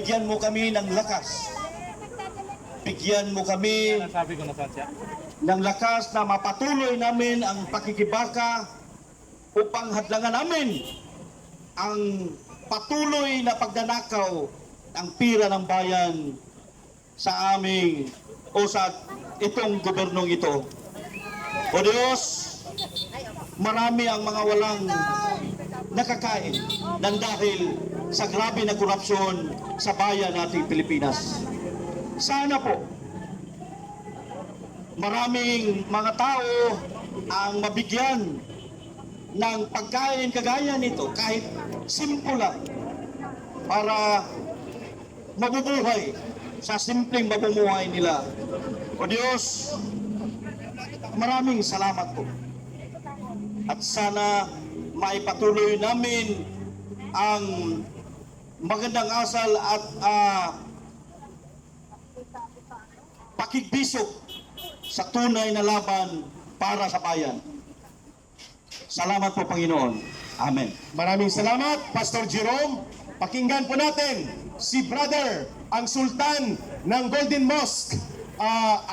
bigyan mo kami ng lakas. Bigyan mo kami ng lakas na mapatuloy namin ang pakikibaka upang hadlangan namin ang patuloy na pagnanakaw ng pira ng bayan sa aming o sa itong gobernong ito. O Diyos, marami ang mga walang nakakain ng dahil sa grabe na korupsyon sa bayan nating Pilipinas. Sana po, maraming mga tao ang mabigyan ng pagkain kagaya nito, kahit simple lang, para mabubuhay sa simpleng mamumuhay nila. O Diyos, maraming salamat po. At sana maipatuloy namin ang magandang asal at pakigbisok sa tunay na laban para sa bayan. Salamat po, Panginoon. Amen. Maraming salamat, Pastor Jerome. Pakinggan po natin si Brother, ang Sultan ng Golden Mosque,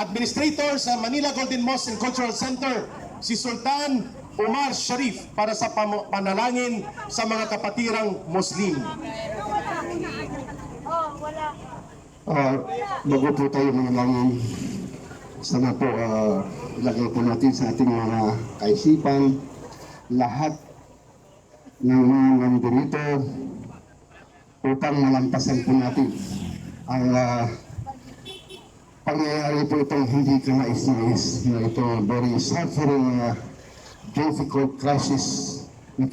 Administrator sa Manila Golden Mosque and Cultural Center, si Sultan Omar Sharif, para sa panalangin sa mga kapatirang Muslim. Bago po tayo manalangin, sana po ilagay po natin sa ating mga kaisipan lahat ng mga nandito upang malampasan po natin ang pangyayari po itong hindi kanais-nais na ito, very suffering, difficult crisis na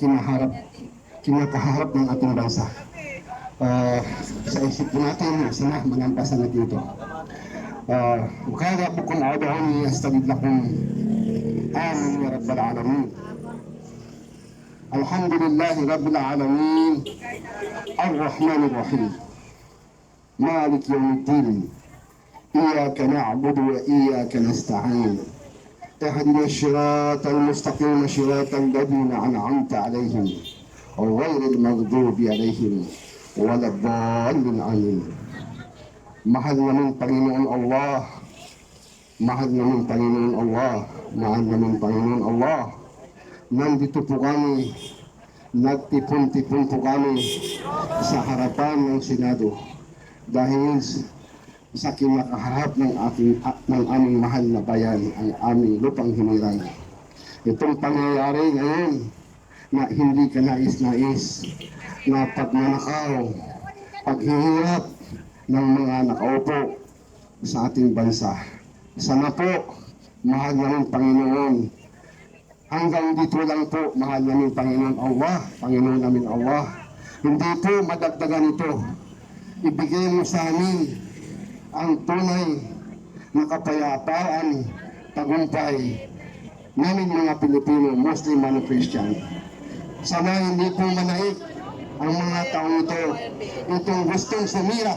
kinakaharap ng ating bansa. Sa isip po natin, sana malampasan natin ito. وكان ربكم ادعوني استجب لكم آمين يا رب العالمين. الحمد لله رب العالمين الرحمن الرحيم مالك يوم الدين إياك نعبد وإياك نستعين اهدنا الصراط المستقيم صراط الذين أنعمت عليهم غير المغضوب عليهم ولا الضالين آمين. Mahal namin Panginoon Allah, mahal namin Panginoon Allah, mahal namin Panginoon Allah. Nandito po kami, nagtipon-tipon po kami sa harapan ng Senado dahil sa kinakaharap ng aming mahal na bayan, ang aming lupang hinirang. Itong pangyayari ngayon na hindi ka nais-nais, na pagnanakaw, paghihirap ng mga nakaupo sa ating bansa. Sana po, mahal namin Panginoon, hanggang dito lang po, mahal namin Panginoon Allah, Panginoon namin Allah, hindi po madagdagan ito. Ibigay mo sa amin ang tunay na kapayapaan, tagumpay namin mga Pilipino, Muslim and Christian. Sana hindi po manaig ang mga taong ito, itong gustong sumira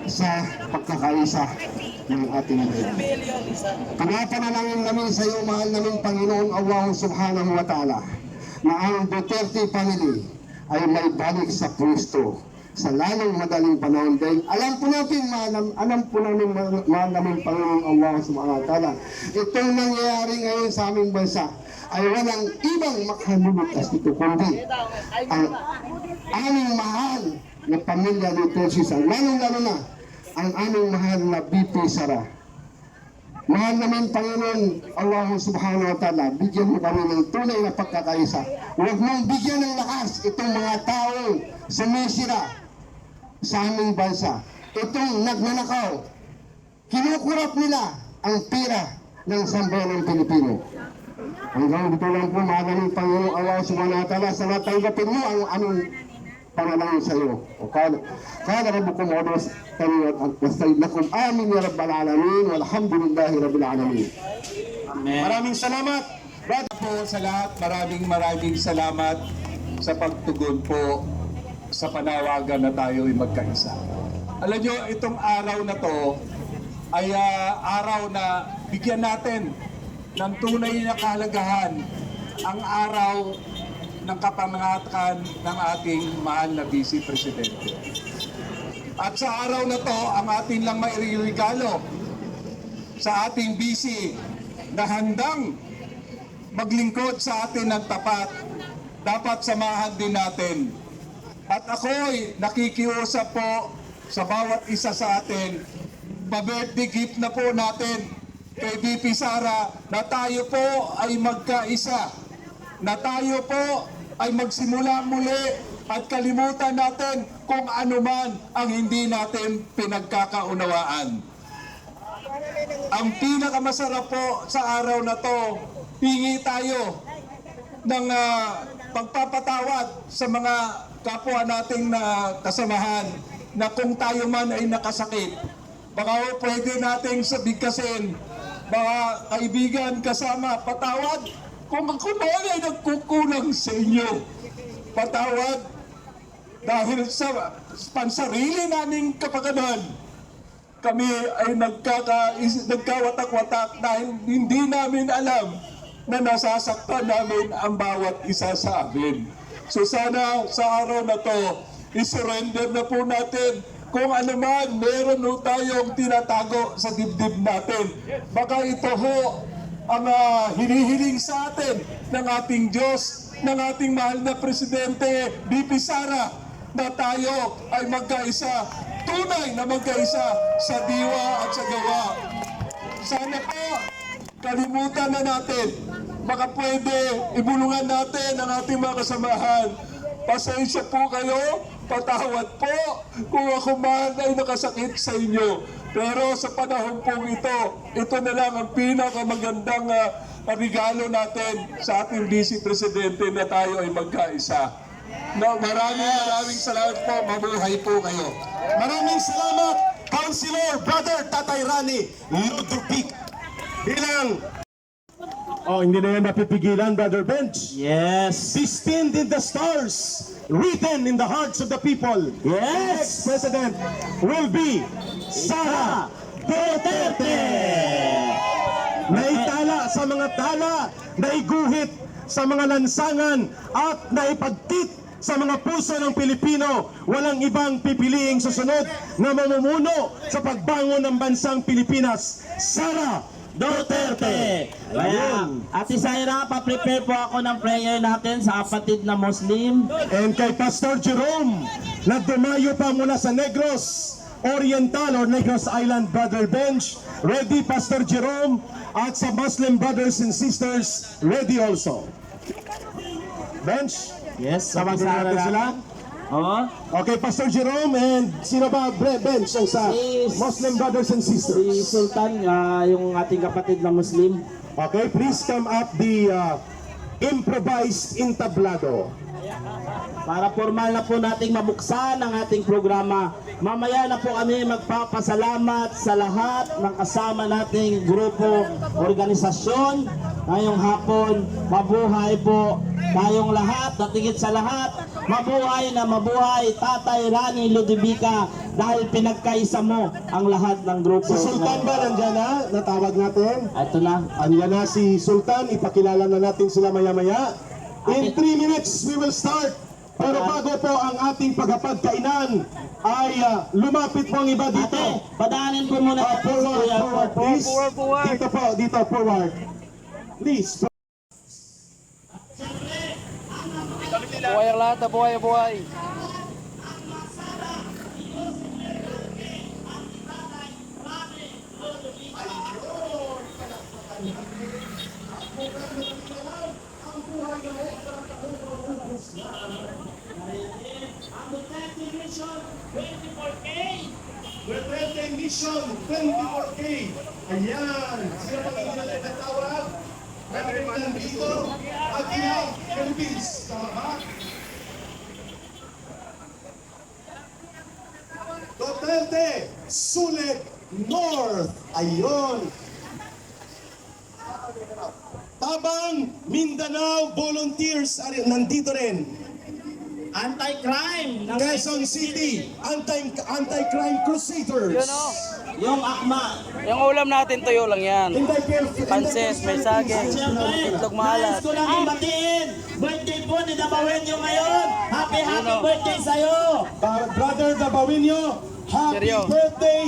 sa pagkakaisa ng ating bayan. Pinapanalangin namin sa iyo, mahal namin Panginoon Allah Subhanahu wa Ta'ala, na ang Duterte family ay may balik sa pwesto sa lalong madaling panahon. Dahil alam po namin, mahal namin Panginoon Allah Subhanahu wa Ta'ala, itong nangyayari ngayon sa aming bansa ay walang ibang makahulutas nito kundi ang aming mahal na pamilya ni Teresa, lalong-lalo na ang aming mahal na BP Sara. Mahal namin Panginoon Allah Subhanahu wa Ta'ala, bigyan mo kami ng tunay na pagkakaisa. Huwag mong bigyan ng lakas itong mga taong sumisira sa aming bansa. Itong nagnanakaw, kinukurap nila ang pira ng sambayanang Pilipino. Hanggang dito lang po, mahal namin Panginoon Allah Subhanahu wa Ta'ala, sana tanggapin mo ang aming panalangin sa iyo. Kana rabbukum wastajib lakum amin ya rabbal alamin walhamdulillahi rabbil alamin. Amen. Maraming salamat, brother po, sa lahat. Maraming salamat sa pagtugon po sa panawagan na tayo ay magkaisa. Alam nyo, itong araw na to ay araw na bigyan natin ng tunay na kahalagahan ang araw ng kapanganakan ng ating mahal na Vice Presidente. At sa araw na to, ang atin lang mairegalo sa ating BC na handang maglingkod sa atin ng tapat, dapat samahan din natin. At ako'y nakikiusap po sa bawat isa sa atin, pa-birthday gift na po natin kay VP Sara na tayo po ay magkaisa, na tayo po ay magsimula muli at kalimutan natin kung ano man ang hindi natin pinagkakaunawaan. Ang pinakamasarap po sa araw na to, hingi tayo ng pagpapatawad sa mga kapwa nating kasamahan na kung tayo man ay nakasakit. Baka pwede nating bigkasin, baka kaibigan kasama, patawad. Kung ako man ay nagkukulang sa inyo, patawad dahil sa pansarili naming kapakanan. Kami ay nagkawatak-watak dahil hindi namin alam na nasasaktan namin ang bawat isa sa amin. So sana sa araw na to, isurrender na po natin kung ano man meron ho tayong tinatago sa dibdib natin. Baka ito ho ang hinihiling sa atin ng ating Diyos, ng ating mahal na Presidente, VP Sara, na tayo ay magkaisa, tunay na magkaisa sa diwa at sa gawa. Sana po, kalimutan na natin. Baka pwede, ibulungan natin ang ating mga kasamahan. Pasensya po kayo, patawad po kung ako man ay nakasakit sa inyo. Pero sa panahon pong ito na lang ang pinakamagandang regalo natin sa ating Vice Presidente na tayo ay magkaisa. No, maraming salamat po. Mabuhay po kayo. Maraming salamat, Councilor Brother Tatay Rani Ludovic. Bilang hindi na yan mapipigilan, Brother Bench. Yes. Destined in the stars, written in the hearts of the people. Yes. President will be Sara Duterte. Naitala sa mga tala, naiguhit sa mga lansangan at naipagtit sa mga puso ng Pilipino. Walang ibang pipiliing susunod na mamumuno sa pagbangon ng bansang Pilipinas. Sara Duterte. Ayan. Ate Saira, pa-prepare po ako ng prayer natin sa kapatid na Muslim. And kay Pastor Jerome na dumayo pa mula sa Negros Oriental or Negros Island, Brother Bench. Ready, Pastor Jerome. At sa Muslim brothers and sisters, ready also. Bench, Yes. tawagin natin sila. Oh. Okay, Pastor Jerome and sino ba Bench ang sa Yes. Muslim brothers and Si sisters? Sultan, yung ating kapatid na Muslim. Okay, please come up the improvised entablado. Para formal na po nating mabuksan ang ating programa. Mamaya na po kami magpapasalamat sa lahat ng kasama nating grupo, organisasyon. Ngayong hapon, mabuhay po tayong lahat, at higit sa lahat, mabuhay na mabuhay Tatay Rani Ludovica dahil pinagkaisa mo ang lahat ng grupo. Si Sultan ba nandyan na? Natawag natin? Ito na. Andyan na si Sultan, ipakilala na natin sila maya-maya. In 3 minutes, we will start. Pero bago po ang ating paghapagkainan, ay lumapit po ang iba dito. Ate, padaanin po muna. Forward, please. Dito po, dito, forward. Please. Buhay ang lahat, buhay, buhay. Duterte Mission 24K. Ayan. Sino pa rin nagtatawag? Representative dito. Aguilar, Philippines. Tama ba? Duterte, Sulit, North. Ayun. Tabang, Mindanao, volunteers. Nandito rin. Anti-crime. Quezon City, Anti-Crime Crusaders. Yung akma. Yung ulam natin, tuyo lang yan. Pansit, may saging, Siyempre, itlog maalat. nais ko lang ibatiin. Birthday po ni Dabawenyo ngayon. Happy birthday sa'yo. Brother Dabawinyo, Happy Seryo. birthday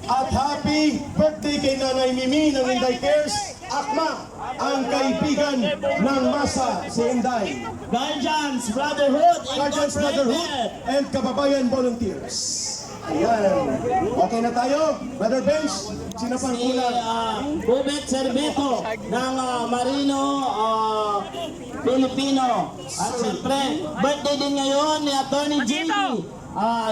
at happy birthday kay Nanay Mimi ng Inday Cares. Akma, ang kaibigan ng masa si Inday. Guardians Brotherhood Guardians Brotherhood Incorporated. and Kababayan Volunteers. Ayan. Okay na tayo? Brother Bench, sino pang Si kulang? Bubet Cerveto ng Marino Filipino. At siyempre, birthday din ngayon ni Attorney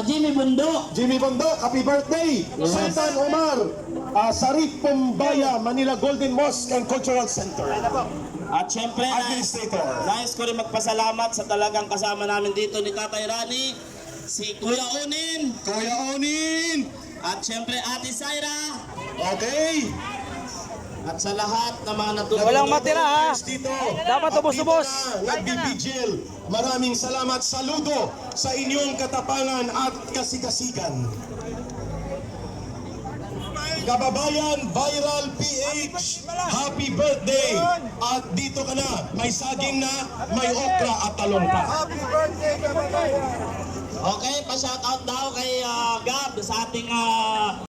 Jimmy Bundok. Jimmy Bondok, happy birthday! Sultan Omar, Sarip Pumbaya, Manila Golden Mosque and Cultural Center. At siyempre, Administrator. nais ko rin magpasalamat sa talagang kasama namin dito ni Tatay Rani, si Kuya Onin, Kuya Onin! at siyempre Ate Syra, Okay. at sa lahat ng mga natulog. Walang matira ha. Dito. Dapat At ubos-ubos. dito na, nagbibigil. Maraming salamat. Saludo sa inyong katapangan at kasikasigan. Kababayan Viral PH, happy birthday! At dito ka na, may saging na, may okra at talong pa. Okay, pa-shoutout daw kay Gab sa ating